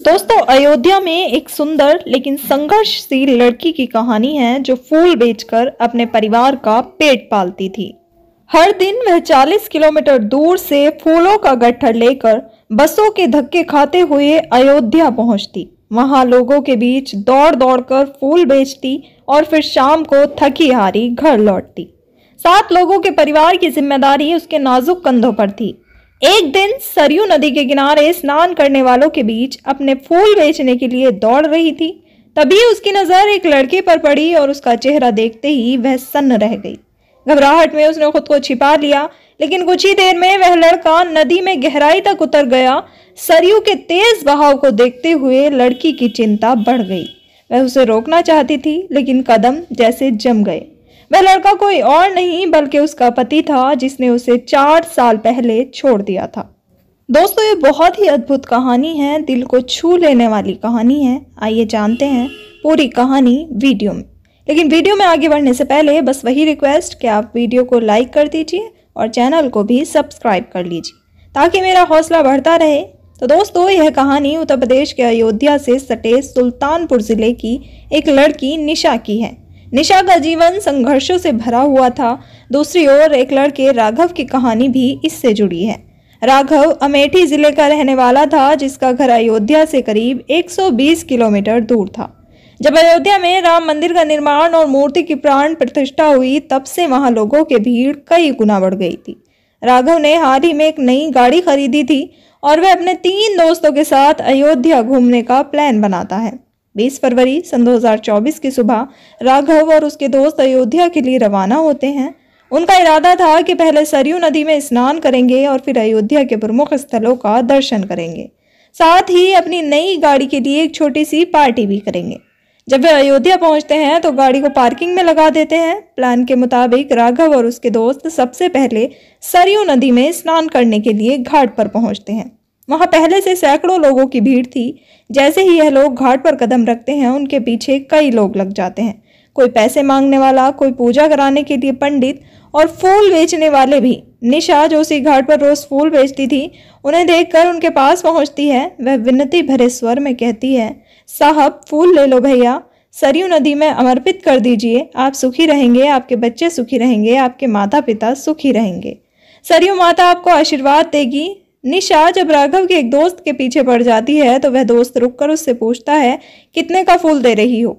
दोस्तों, अयोध्या में एक सुंदर लेकिन संघर्षशील लड़की की कहानी है जो फूल बेचकर अपने परिवार का पेट पालती थी। हर दिन वह 40 किलोमीटर दूर से फूलों का गट्ठर लेकर बसों के धक्के खाते हुए अयोध्या पहुंचती। वहां लोगों के बीच दौड़ दौड़कर फूल बेचती और फिर शाम को थकी हारी घर लौटती। 7 लोगों के परिवार की जिम्मेदारी उसके नाजुक कंधों पर थी। एक दिन सरयू नदी के किनारे स्नान करने वालों के बीच अपने फूल बेचने के लिए दौड़ रही थी। तभी उसकी नजर एक लड़के पर पड़ी और उसका चेहरा देखते ही वह सन्न रह गई। घबराहट में उसने खुद को छिपा लिया, लेकिन कुछ ही देर में वह लड़का नदी में गहराई तक उतर गया। सरयू के तेज बहाव को देखते हुए लड़की की चिंता बढ़ गई। वह उसे रोकना चाहती थी, लेकिन कदम जैसे जम गए। वह लड़का कोई और नहीं बल्कि उसका पति था, जिसने उसे 4 साल पहले छोड़ दिया था। दोस्तों, ये बहुत ही अद्भुत कहानी है, दिल को छू लेने वाली कहानी है। आइए जानते हैं पूरी कहानी वीडियो में। लेकिन वीडियो में आगे बढ़ने से पहले बस वही रिक्वेस्ट कि आप वीडियो को लाइक कर दीजिए और चैनल को भी सब्सक्राइब कर लीजिए ताकि मेरा हौसला बढ़ता रहे। तो दोस्तों, यह कहानी उत्तर प्रदेश के अयोध्या से सटे सुल्तानपुर जिले की एक लड़की निशा की है। निशा का जीवन संघर्षों से भरा हुआ था। दूसरी ओर एक लड़के राघव की कहानी भी इससे जुड़ी है। राघव अमेठी जिले का रहने वाला था, जिसका घर अयोध्या से करीब 120 किलोमीटर दूर था। जब अयोध्या में राम मंदिर का निर्माण और मूर्ति की प्राण प्रतिष्ठा हुई, तब से वहां लोगों की भीड़ कई गुना बढ़ गई थी। राघव ने हाल ही में एक नई गाड़ी खरीदी थी और वह अपने 3 दोस्तों के साथ अयोध्या घूमने का प्लान बनाता है। 20 फरवरी सन 2024 की सुबह राघव और उसके दोस्त अयोध्या के लिए रवाना होते हैं। उनका इरादा था कि पहले सरयू नदी में स्नान करेंगे और फिर अयोध्या के प्रमुख स्थलों का दर्शन करेंगे। साथ ही अपनी नई गाड़ी के लिए एक छोटी सी पार्टी भी करेंगे। जब वे अयोध्या पहुंचते हैं तो गाड़ी को पार्किंग में लगा देते हैं। प्लान के मुताबिक राघव और उसके दोस्त सबसे पहले सरयू नदी में स्नान करने के लिए घाट पर पहुंचते हैं। वहां पहले से सैकड़ों लोगों की भीड़ थी। जैसे ही यह लोग घाट पर कदम रखते हैं, उनके पीछे कई लोग लग जाते हैं। कोई पैसे मांगने वाला, कोई पूजा कराने के लिए पंडित और फूल बेचने वाले भी। निशा, जो उसी घाट पर रोज फूल बेचती थी, उन्हें देखकर उनके पास पहुंचती है। वह विनती भरे स्वर में कहती है, साहब फूल ले लो भैया, सरयू नदी में समर्पित कर दीजिए। आप सुखी रहेंगे, आपके बच्चे सुखी रहेंगे, आपके माता पिता सुखी रहेंगे। सरयू माता आपको आशीर्वाद देगी। निशा जब राघव के एक दोस्त के पीछे पड़ जाती है तो वह दोस्त रुककर उससे पूछता है, कितने का फूल दे रही हो?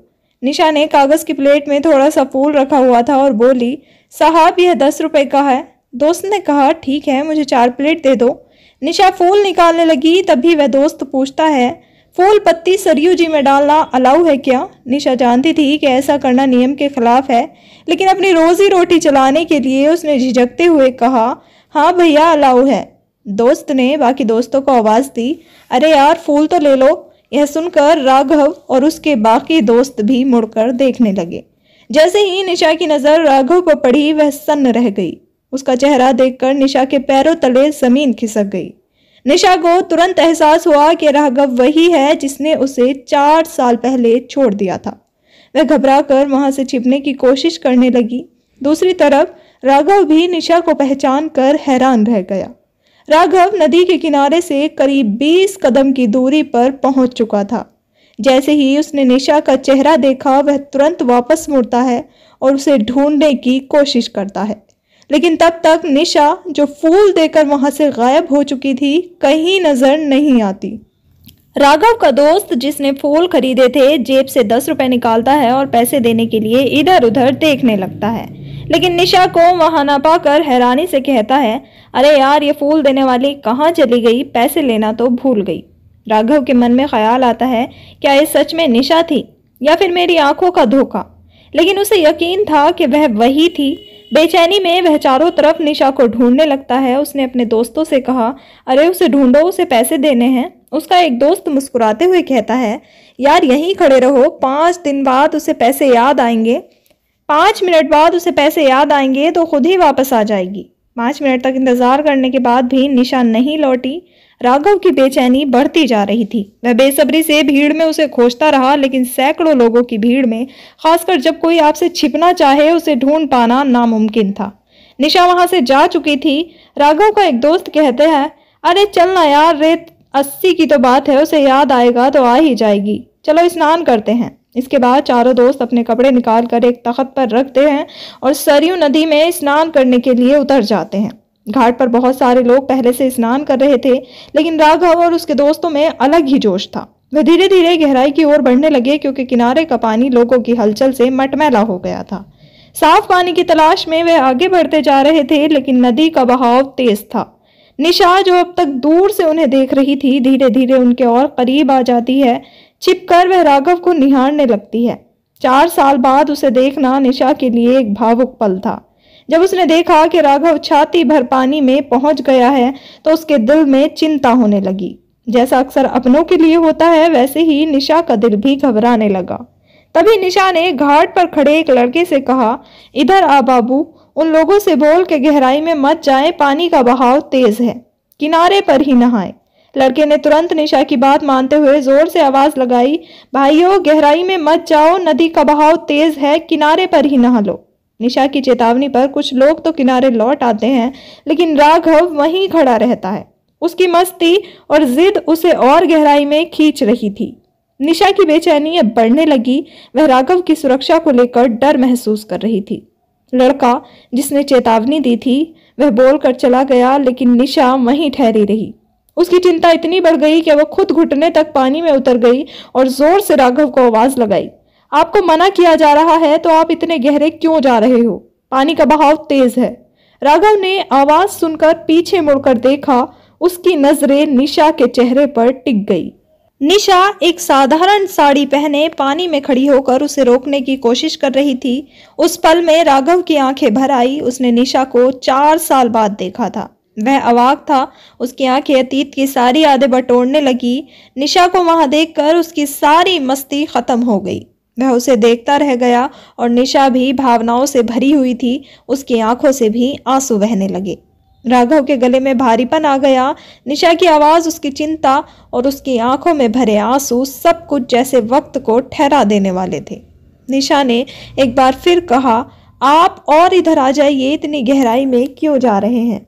निशा ने कागज की प्लेट में थोड़ा सा फूल रखा हुआ था और बोली, साहब यह 10 रुपए का है। दोस्त ने कहा, ठीक है, मुझे 4 प्लेट दे दो। निशा फूल निकालने लगी, तभी वह दोस्त पूछता है, फूल पत्ती सरयू जी में डालना अलाउ है क्या? निशा जानती थी कि ऐसा करना नियम के खिलाफ है, लेकिन अपनी रोजी रोटी चलाने के लिए उसने झिझकते हुए कहा, हाँ भैया अलाउ है। दोस्त ने बाकी दोस्तों को आवाज दी, अरे यार फूल तो ले लो। यह सुनकर राघव और उसके बाकी दोस्त भी मुड़कर देखने लगे। जैसे ही निशा की नजर राघव पर पड़ी, वह सन्न रह गई। उसका चेहरा देखकर निशा के पैरों तले जमीन खिसक गई। निशा को तुरंत एहसास हुआ कि राघव वही है जिसने उसे 4 साल पहले छोड़ दिया था। वह घबराकर वहां से छिपने की कोशिश करने लगी। दूसरी तरफ राघव भी निशा को पहचान कर हैरान रह गया। राघव नदी के किनारे से करीब 20 कदम की दूरी पर पहुंच चुका था। जैसे ही उसने निशा का चेहरा देखा, वह तुरंत वापस मुड़ता है और उसे ढूंढने की कोशिश करता है। लेकिन तब तक निशा, जो फूल देकर वहां से गायब हो चुकी थी, कहीं नजर नहीं आती। राघव का दोस्त, जिसने फूल खरीदे थे, जेब से 10 रुपए निकालता है और पैसे देने के लिए इधर उधर देखने लगता है, लेकिन निशा को वहां न पाकर हैरानी से कहता है, अरे यार ये फूल देने वाली कहाँ चली गई? पैसे लेना तो भूल गई। राघव के मन में ख्याल आता है, क्या ये सच में निशा थी या फिर मेरी आंखों का धोखा? लेकिन उसे यकीन था कि वह वही थी। बेचैनी में वह चारों तरफ निशा को ढूंढने लगता है। उसने अपने दोस्तों से कहा, अरे उसे ढूंढो, उसे पैसे देने हैं। उसका एक दोस्त मुस्कुराते हुए कहता है, यार यहीं खड़े रहो, 5 दिन बाद उसे पैसे याद आएंगे। 5 मिनट बाद उसे पैसे याद आएंगे तो खुद ही वापस आ जाएगी। 5 मिनट तक इंतजार करने के बाद भी निशा नहीं लौटी। राघव की बेचैनी बढ़ती जा रही थी। वह बेसब्री से भीड़ में उसे खोजता रहा, लेकिन सैकड़ों लोगों की भीड़ में, खासकर जब कोई आपसे छिपना चाहे, उसे ढूंढ पाना नामुमकिन था। निशा वहां से जा चुकी थी। राघव का एक दोस्त कहते हैं, अरे चल ना यार, रेत 80 की तो बात है, उसे याद आएगा तो आ ही जाएगी। चलो स्नान करते हैं। इसके बाद चारों दोस्त अपने कपड़े निकाल कर एक तख्त पर रखते हैं और सरयू नदी में स्नान करने के लिए उतर जाते हैं। घाट पर बहुत सारे लोग पहले से स्नान कर रहे थे, लेकिन राघव और उसके दोस्तों में अलग ही जोश था। वे धीरे धीरे गहराई की ओर बढ़ने लगे, क्योंकि किनारे का पानी लोगों की हलचल से मटमैला हो गया था। साफ पानी की तलाश में वे आगे बढ़ते जा रहे थे, लेकिन नदी का बहाव तेज था। निशा, जो अब तक दूर से उन्हें देख रही थी, धीरे धीरे उनके और करीब आ जाती है। छिपकर वह राघव को निहारने लगती है। 4 साल बाद उसे देखना निशा के लिए एक भावुक पल था। जब उसने देखा कि राघव छाती भर पानी में पहुंच गया है, तो उसके दिल में चिंता होने लगी। जैसा अक्सर अपनों के लिए होता है, वैसे ही निशा का दिल भी घबराने लगा। तभी निशा ने घाट पर खड़े एक लड़के से कहा, इधर आ बाबू, उन लोगों से बोल के गहराई में मत जाए, पानी का बहाव तेज है, किनारे पर ही नहाए। लड़के ने तुरंत निशा की बात मानते हुए जोर से आवाज लगाई, भाइयों, गहराई में मत जाओ, नदी का बहाव तेज है, किनारे पर ही नहा लो। निशा की चेतावनी पर कुछ लोग तो किनारे लौट आते हैं, लेकिन राघव वहीं खड़ा रहता है। उसकी मस्ती और जिद उसे और गहराई में खींच रही थी। निशा की बेचैनी अब बढ़ने लगी। वह राघव की सुरक्षा को लेकर डर महसूस कर रही थी। लड़का जिसने चेतावनी दी थी वह बोलकर चला गया, लेकिन निशा वहीं ठहरी रही। उसकी चिंता इतनी बढ़ गई कि वह खुद घुटने तक पानी में उतर गई और जोर से राघव को आवाज लगाई, आपको मना किया जा रहा है तो आप इतने गहरे क्यों जा रहे हो? पानी का बहाव तेज है। राघव ने आवाज सुनकर पीछे मुड़कर देखा। उसकी नजरें निशा के चेहरे पर टिक गई। निशा एक साधारण साड़ी पहने पानी में खड़ी होकर उसे रोकने की कोशिश कर रही थी। उस पल में राघव की आंखें भर आई। उसने निशा को 4 साल बाद देखा था। वह अवाक था। उसकी आंखें अतीत की सारी यादें बटोरने लगी। निशा को वहां देखकर उसकी सारी मस्ती खत्म हो गई। वह उसे देखता रह गया और निशा भी भावनाओं से भरी हुई थी। उसकी आंखों से भी आंसू बहने लगे। राघव के गले में भारीपन आ गया। निशा की आवाज, उसकी चिंता और उसकी आंखों में भरे आंसू, सब कुछ जैसे वक्त को ठहरा देने वाले थे। निशा ने एक बार फिर कहा, आप और इधर आ जाइए, इतनी गहराई में क्यों जा रहे हैं?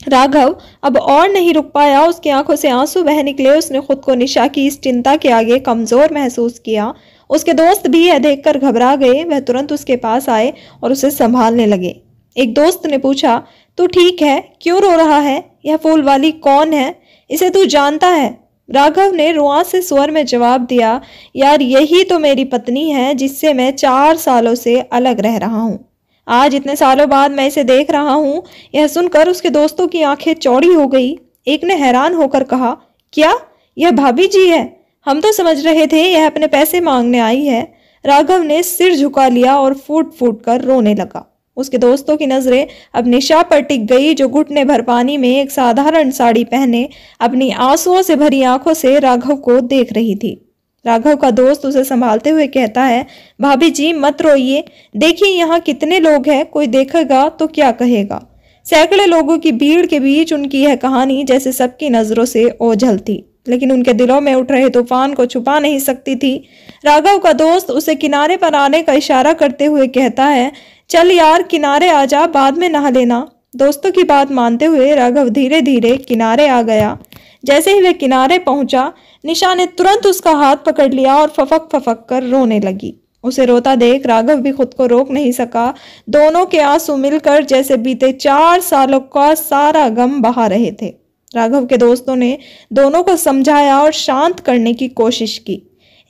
राघव अब और नहीं रुक पाया। उसकी आंखों से आंसू बह निकले। उसने खुद को निशा की इस चिंता के आगे कमजोर महसूस किया। उसके दोस्त भी यह देखकर घबरा गए। वह तुरंत उसके पास आए और उसे संभालने लगे। एक दोस्त ने पूछा, तू ठीक है? क्यों रो रहा है? यह फूल वाली कौन है? इसे तू जानता है? राघव ने रुआंसे स्वर में जवाब दिया, यार यही तो मेरी पत्नी है, जिससे मैं 4 सालों से अलग रह रहा हूँ। आज इतने सालों बाद मैं इसे देख रहा हूँ। यह सुनकर उसके दोस्तों की आंखें चौड़ी हो गई। एक ने हैरान होकर कहा, क्या यह भाभी जी है? हम तो समझ रहे थे यह अपने पैसे मांगने आई है। राघव ने सिर झुका लिया और फूट फूट कर रोने लगा। उसके दोस्तों की नजरें अब निशा पर टिक गई, जो घुटने भर पानी में एक साधारण साड़ी पहने अपनी आंसुओं से भरी आंखों से राघव को देख रही थी। राघव का दोस्त उसे संभालते हुए कहता है, भाभी जी मत रोइए, देखिए यहाँ कितने लोग हैं, कोई देखेगा तो क्या कहेगा। सैकड़ों लोगों की भीड़ के बीच उनकी यह कहानी जैसे सबकी नजरों से ओझल थी, लेकिन उनके दिलों में उठ रहे तूफान को छुपा नहीं सकती थी। राघव का दोस्त उसे किनारे पर आने का इशारा करते हुए कहता है, चल यार किनारे आ जा, बाद में नहा लेना। दोस्तों की बात मानते हुए राघव धीरे धीरे किनारे आ गया। जैसे ही वह किनारे पहुंचा, निशा ने तुरंत उसका हाथ पकड़ लिया और फफक फफक कर रोने लगी। उसे रोता देख राघव भी खुद को रोक नहीं सका। दोनों के आंसू मिलकर जैसे बीते 4 सालों का सारा गम बहा रहे थे। राघव के दोस्तों ने दोनों को समझाया और शांत करने की कोशिश की।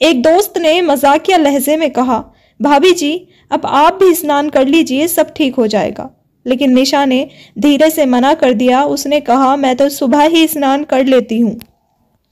एक दोस्त ने मजाकिया लहजे में कहा, भाभी जी अब आप भी स्नान कर लीजिए, सब ठीक हो जाएगा। लेकिन निशा ने धीरे से मना कर दिया। उसने कहा, मैं तो सुबह ही स्नान कर लेती हूँ,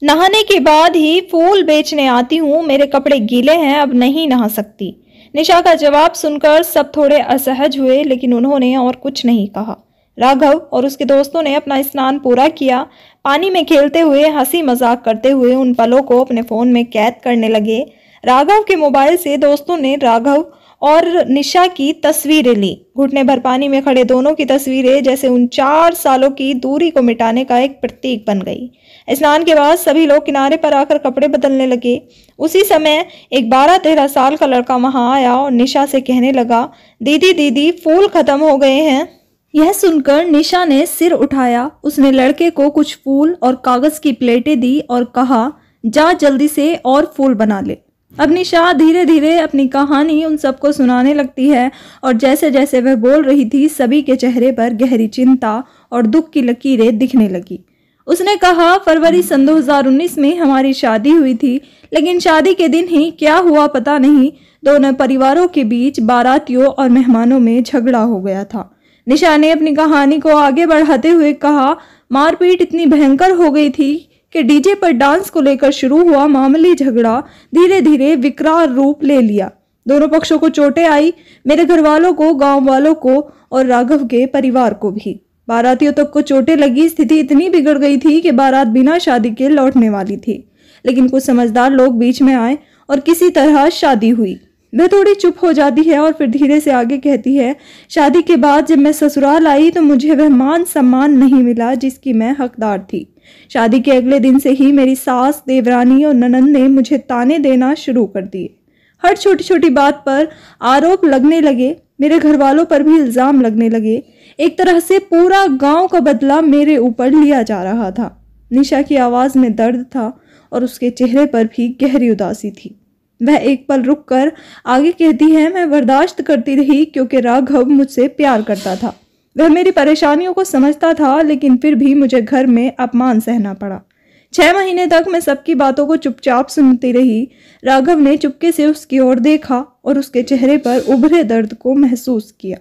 नहाने के बाद ही फूल बेचने आती हूँ, मेरे कपड़े गीले हैं, अब नहीं नहा सकती। निशा का जवाब सुनकर सब थोड़े असहज हुए, लेकिन उन्होंने और कुछ नहीं कहा। राघव और उसके दोस्तों ने अपना स्नान पूरा किया। पानी में खेलते हुए, हंसी मजाक करते हुए उन पलों को अपने फोन में कैद करने लगे। राघव के मोबाइल से दोस्तों ने राघव और निशा की तस्वीरें ली। घुटने भर पानी में खड़े दोनों की तस्वीरें जैसे उन 4 सालों की दूरी को मिटाने का एक प्रतीक बन गई। स्नान के बाद सभी लोग किनारे पर आकर कपड़े बदलने लगे। उसी समय एक 12-13 साल का लड़का वहां आया और निशा से कहने लगा, दीदी दीदी फूल खत्म हो गए हैं। यह सुनकर निशा ने सिर उठाया। उसने लड़के को कुछ फूल और कागज की प्लेटें दी और कहा, जा जल्दी से और फूल बना ले। अब निशा धीरे धीरे अपनी कहानी उन सबको सुनाने लगती है और जैसे जैसे वह बोल रही थी सभी के चेहरे पर गहरी चिंता और दुख की लकीरें दिखने लगी। उसने कहा, फरवरी सन 2019 में हमारी शादी हुई थी, लेकिन शादी के दिन ही क्या हुआ पता नहीं, दोनों परिवारों के बीच बारातियों और मेहमानों में झगड़ा हो गया था। निशा ने अपनी कहानी को आगे बढ़ाते हुए कहा, मारपीट इतनी भयंकर हो गई थी कि डीजे पर डांस को लेकर शुरू हुआ मामूली झगड़ा धीरे धीरे विकराल रूप ले लिया। दोनों पक्षों को चोटें आई, मेरे घर वालों को, गांव वालों को और राघव के परिवार को भी। बारातियों तक को चोटें लगी। स्थिति इतनी बिगड़ गई थी कि बारात बिना शादी के लौटने वाली थी, लेकिन कुछ समझदार लोग बीच में आए और किसी तरह शादी हुई। वह थोड़ी चुप हो जाती है और फिर धीरे से आगे कहती है, शादी के बाद जब मैं ससुराल आई तो मुझे वह मान सम्मान नहीं मिला जिसकी मैं हकदार थी। शादी के अगले दिन से ही मेरी सास, देवरानी और ननंद ने मुझे ताने देना शुरू कर दिए। हर छोटी छोटी बात पर आरोप लगने लगे, मेरे घर वालों पर भी इल्जाम लगने लगे। एक तरह से पूरा गांव का बदला मेरे ऊपर लिया जा रहा था। निशा की आवाज में दर्द था और उसके चेहरे पर भी गहरी उदासी थी। वह एक पल रुककर आगे कहती है, मैं बर्दाश्त करती रही क्योंकि राघव मुझसे प्यार करता था। वह मेरी परेशानियों को समझता था, लेकिन फिर भी मुझे घर में अपमान सहना पड़ा। 6 महीने तक मैं सबकी बातों को चुपचाप सुनती रही। राघव ने चुपके से उसकी ओर देखा और उसके चेहरे पर उभरे दर्द को महसूस किया।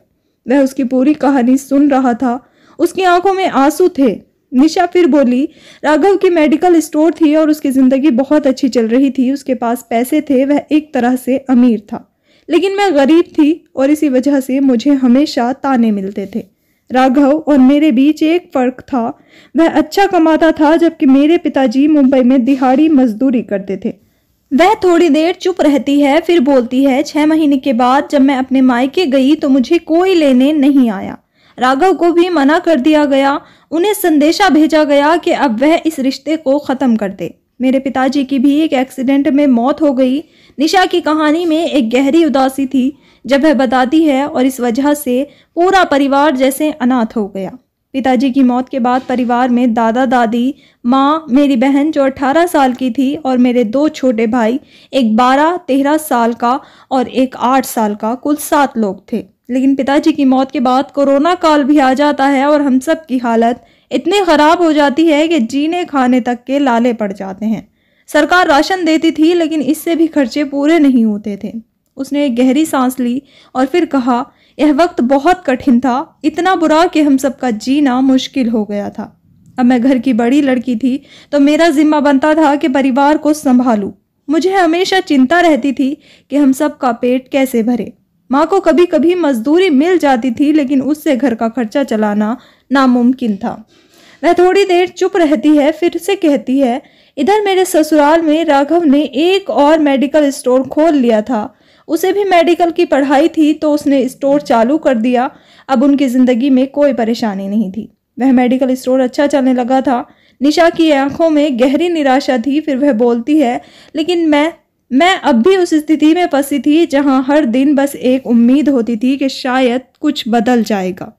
वह उसकी पूरी कहानी सुन रहा था। उसकी आंखों में आंसू थे। निशा फिर बोली, राघव की मेडिकल स्टोर थी और उसकी जिंदगी बहुत अच्छी चल रही थी। उसके पास पैसे थे, वह एक तरह से अमीर था, लेकिन मैं गरीब थी और इसी वजह से मुझे हमेशा ताने मिलते थे। राघव और मेरे बीच एक फर्क था, वह अच्छा कमाता था जबकि मेरे पिताजी मुंबई में दिहाड़ी मजदूरी करते थे। वह थोड़ी देर चुप रहती है, फिर बोलती है, 6 महीने के बाद जब मैं अपने मायके गई तो मुझे कोई लेने नहीं आया। राघव को भी मना कर दिया गया। उन्हें संदेशा भेजा गया कि अब वह इस रिश्ते को खत्म कर दे। मेरे पिताजी की भी एक एक्सीडेंट में मौत हो गई। निशा की कहानी में एक गहरी उदासी थी जब वह बताती है, और इस वजह से पूरा परिवार जैसे अनाथ हो गया। पिताजी की मौत के बाद परिवार में दादा दादी, माँ, मेरी बहन जो 18 साल की थी और मेरे 2 छोटे भाई, एक 12-13 साल का और एक 8 साल का, कुल 7 लोग थे। लेकिन पिताजी की मौत के बाद कोरोना काल भी आ जाता है और हम सब की हालत इतनी खराब हो जाती है कि जीने खाने तक के लाले पड़ जाते हैं। सरकार राशन देती थी, लेकिन इससे भी खर्चे पूरे नहीं होते थे। उसने एक गहरी सांस ली और फिर कहा, यह वक्त बहुत कठिन था, इतना बुरा कि हम सबका जीना मुश्किल हो गया था। अब मैं घर की बड़ी लड़की थी तो मेरा जिम्मा बनता था कि परिवार को संभालूं। मुझे हमेशा चिंता रहती थी कि हम सबका पेट कैसे भरे। माँ को कभी कभी मजदूरी मिल जाती थी, लेकिन उससे घर का खर्चा चलाना नामुमकिन था। वह थोड़ी देर चुप रहती है, फिर से कहती है, इधर मेरे ससुराल में राघव ने एक और मेडिकल स्टोर खोल लिया था। उसे भी मेडिकल की पढ़ाई थी तो उसने स्टोर चालू कर दिया। अब उनकी जिंदगी में कोई परेशानी नहीं थी। वह मेडिकल स्टोर अच्छा चलने लगा था। निशा की आंखों में गहरी निराशा थी। फिर वह बोलती है, लेकिन मैं अब भी उस स्थिति में फंसी थी जहां हर दिन बस एक उम्मीद होती थी कि शायद कुछ बदल जाएगा।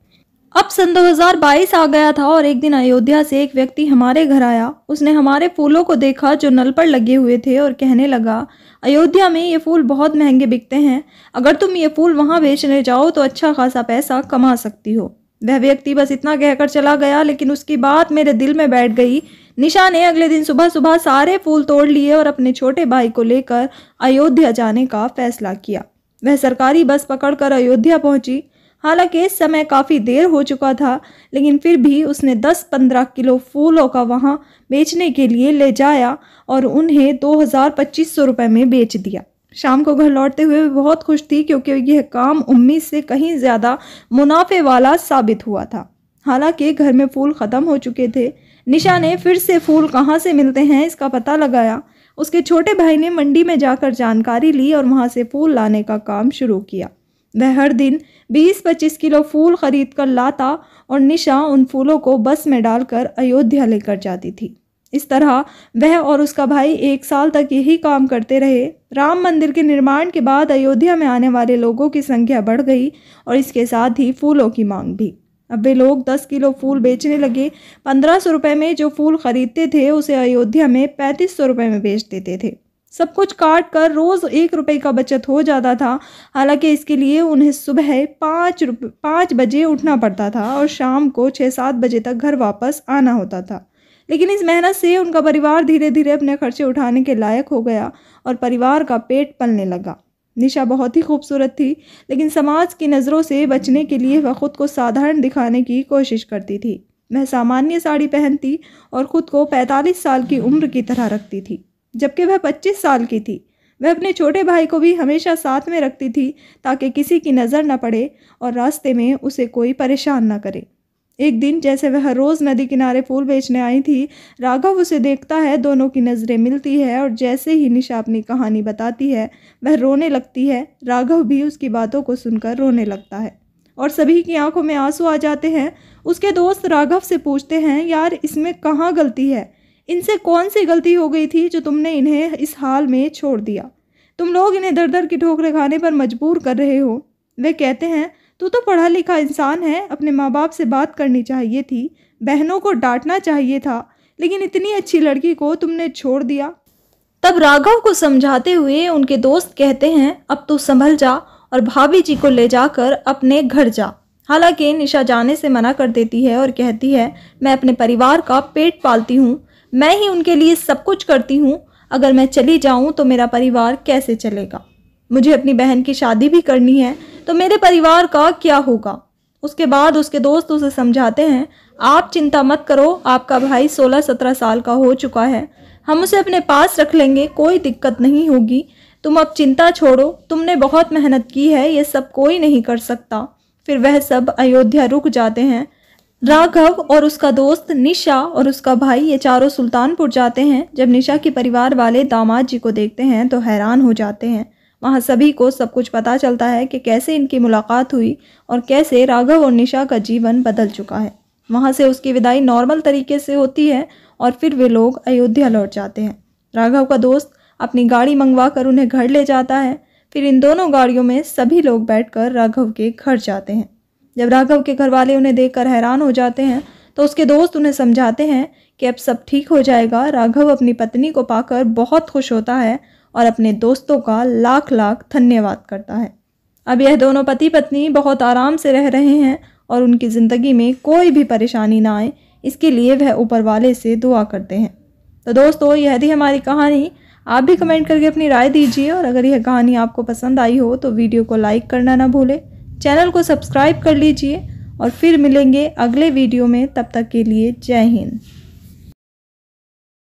अब सन 2022 आ गया था और एक दिन अयोध्या से एक व्यक्ति हमारे घर आया। उसने हमारे फूलों को देखा जो नल पर लगे हुए थे और कहने लगा, अयोध्या में ये फूल बहुत महंगे बिकते हैं, अगर तुम ये फूल वहां बेचने जाओ तो अच्छा खासा पैसा कमा सकती हो। वह व्यक्ति बस इतना कहकर चला गया, लेकिन उसकी बात मेरे दिल में बैठ गई। निशा ने अगले दिन सुबह सुबह सारे फूल तोड़ लिए और अपने छोटे भाई को लेकर अयोध्या जाने का फैसला किया। वह सरकारी बस पकड़कर अयोध्या पहुंची। हालांकि इस समय काफ़ी देर हो चुका था, लेकिन फिर भी उसने 10-15 किलो फूलों का वहां बेचने के लिए ले जाया और उन्हें 2,000-2,500 रुपये में बेच दिया। शाम को घर लौटते हुए बहुत खुश थी क्योंकि यह काम उम्मीद से कहीं ज़्यादा मुनाफे वाला साबित हुआ था। हालांकि घर में फूल ख़त्म हो चुके थे। निशा ने फिर से फूल कहाँ से मिलते हैं इसका पता लगाया। उसके छोटे भाई ने मंडी में जाकर जानकारी ली और वहाँ से फूल लाने का काम शुरू किया। वह हर दिन 20-25 किलो फूल खरीद कर लाता और निशा उन फूलों को बस में डालकर अयोध्या लेकर जाती थी। इस तरह वह और उसका भाई 1 साल तक यही काम करते रहे। राम मंदिर के निर्माण के बाद अयोध्या में आने वाले लोगों की संख्या बढ़ गई और इसके साथ ही फूलों की मांग भी। अब वे लोग 10 किलो फूल बेचने लगे। 1500 रुपये में जो फूल खरीदते थे उसे अयोध्या में 3500 रुपये में बेच देते थे। सब कुछ काट कर रोज़ 1 रुपये का बचत हो जाता था। हालांकि इसके लिए उन्हें सुबह 5 बजे उठना पड़ता था और शाम को 6-7 बजे तक घर वापस आना होता था। लेकिन इस मेहनत से उनका परिवार धीरे धीरे अपने खर्चे उठाने के लायक हो गया और परिवार का पेट पलने लगा। निशा बहुत ही खूबसूरत थी, लेकिन समाज की नज़रों से बचने के लिए वह खुद को साधारण दिखाने की कोशिश करती थी। वह सामान्य साड़ी पहनती और ख़ुद को 45 साल की उम्र की तरह रखती थी, जबकि वह 25 साल की थी। वह अपने छोटे भाई को भी हमेशा साथ में रखती थी ताकि किसी की नज़र न पड़े और रास्ते में उसे कोई परेशान न करे। एक दिन जैसे वह रोज़ नदी किनारे फूल बेचने आई थी, राघव उसे देखता है। दोनों की नज़रें मिलती है और जैसे ही निशा अपनी कहानी बताती है वह रोने लगती है। राघव भी उसकी बातों को सुनकर रोने लगता है और सभी की आंखों में आंसू आ जाते हैं। उसके दोस्त राघव से पूछते हैं, यार इसमें कहाँ गलती है? इनसे कौन सी गलती हो गई थी जो तुमने इन्हें इस हाल में छोड़ दिया? तुम लोग इन्हें दर दर की ठोकरें खाने पर मजबूर कर रहे हो। वे कहते हैं, तू तो पढ़ा लिखा इंसान है, अपने माँ बाप से बात करनी चाहिए थी, बहनों को डांटना चाहिए था, लेकिन इतनी अच्छी लड़की को तुमने छोड़ दिया। तब राघव को समझाते हुए उनके दोस्त कहते हैं, अब तू संभल जा और भाभी जी को ले जाकर अपने घर जा। हालांकि निशा जाने से मना कर देती है और कहती है, मैं अपने परिवार का पेट पालती हूँ, मैं ही उनके लिए सब कुछ करती हूँ। अगर मैं चली जाऊँ तो मेरा परिवार कैसे चलेगा? मुझे अपनी बहन की शादी भी करनी है, तो मेरे परिवार का क्या होगा? उसके बाद उसके दोस्त उसे समझाते हैं, आप चिंता मत करो, आपका भाई 16-17 साल का हो चुका है, हम उसे अपने पास रख लेंगे, कोई दिक्कत नहीं होगी। तुम अब चिंता छोड़ो, तुमने बहुत मेहनत की है, ये सब कोई नहीं कर सकता। फिर वह सब अयोध्या रुक जाते हैं। राघव और उसका दोस्त, निशा और उसका भाई, ये चारों सुल्तानपुर जाते हैं। जब निशा के परिवार वाले दामाद जी को देखते हैं तो हैरान हो जाते हैं। वहाँ सभी को सब कुछ पता चलता है कि कैसे इनकी मुलाकात हुई और कैसे राघव और निशा का जीवन बदल चुका है। वहाँ से उसकी विदाई नॉर्मल तरीके से होती है और फिर वे लोग अयोध्या लौट जाते हैं। राघव का दोस्त अपनी गाड़ी मंगवा कर उन्हें घर ले जाता है। फिर इन दोनों गाड़ियों में सभी लोग बैठकर राघव के घर जाते हैं। जब राघव के घर वाले उन्हें देखकर हैरान हो जाते हैं तो उसके दोस्त उन्हें समझाते हैं कि अब सब ठीक हो जाएगा। राघव अपनी पत्नी को पाकर बहुत खुश होता है और अपने दोस्तों का लाख लाख धन्यवाद करता है। अब यह दोनों पति पत्नी बहुत आराम से रह रहे हैं और उनकी ज़िंदगी में कोई भी परेशानी ना आए, इसके लिए वह ऊपर वाले से दुआ करते हैं। तो दोस्तों, यह थी हमारी कहानी। आप भी कमेंट करके अपनी राय दीजिए और अगर यह कहानी आपको पसंद आई हो तो वीडियो को लाइक करना ना भूलें, चैनल को सब्सक्राइब कर लीजिए और फिर मिलेंगे अगले वीडियो में। तब तक के लिए जय हिंद।